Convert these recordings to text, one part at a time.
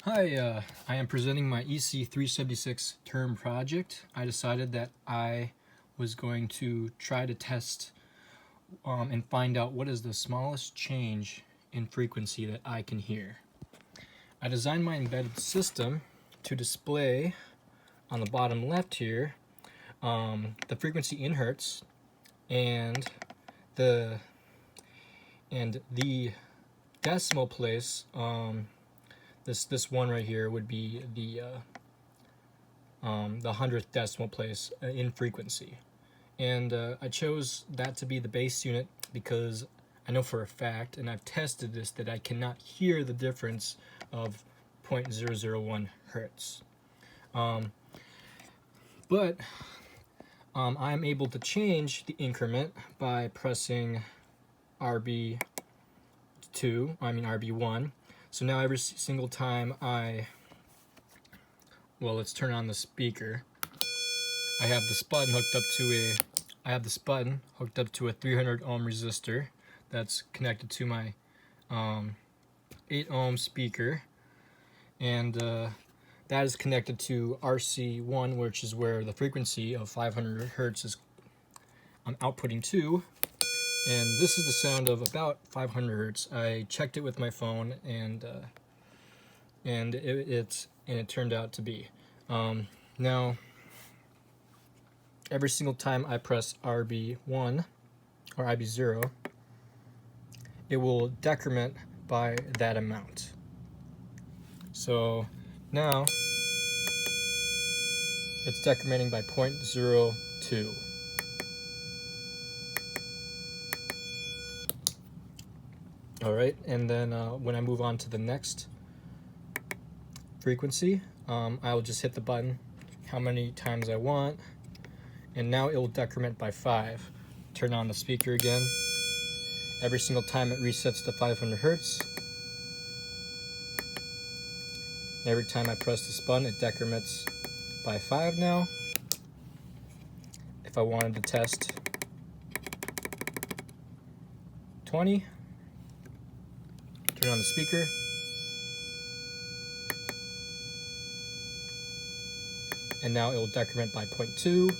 Hi, I am presenting my EC376 term project. I decided that I was going to try to test and find out what is the smallest change in frequency that I can hear. I designed my embedded system to display on the bottom left here the frequency in hertz and the decimal place. This one right here would be the 100th decimal place in frequency, and I chose that to be the base unit because I know for a fact, and I've tested this, that I cannot hear the difference of 0.001 hertz. But I'm able to change the increment by pressing RB1. So now every single time let's turn on the speaker. I have this button hooked up to a 300 ohm resistor that's connected to my 8 ohm speaker, and that is connected to RC1, which is where the frequency of 500 hertz is outputting to. And this is the sound of about 500 hertz. I checked it with my phone, and it turned out to be. Now, every single time I press RB1 or RB0, it will decrement by that amount. So now it's decrementing by 0.02. Alright, and then when I move on to the next frequency, I'll just hit the button how many times I want, and now it will decrement by 5. Turn on the speaker again. Every single time it resets to 500 hertz. Every time I press this button, it decrements by 5 now. If I wanted to test 20, turn on the speaker. And now it will decrement by 0.2.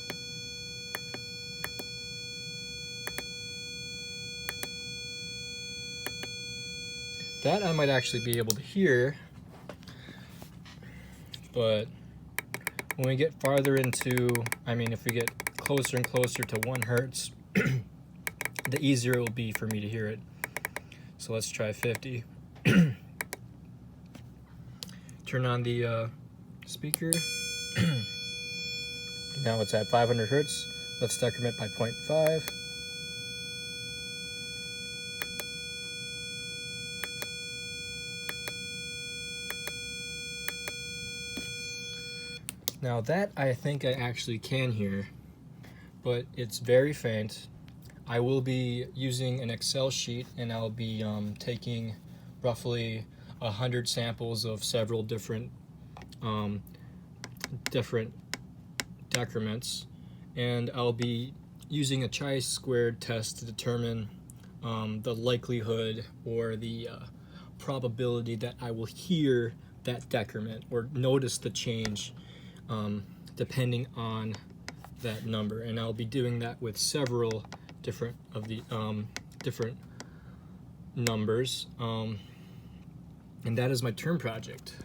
That I might actually be able to hear, but when we get farther into, if we get closer and closer to 1 hertz, the easier it will be for me to hear it. So let's try 50. Turn on the speaker. Now it's at 500 hertz. Let's decrement by 0.5. Now that I think I actually can hear, but it's very faint. I will be using an Excel sheet, and I'll be taking roughly 100 samples of several different decrements, and I'll be using a chi-squared test to determine the likelihood or the probability that I will hear that decrement or notice the change depending on that number. And I'll be doing that with several different numbers, and that is my term project.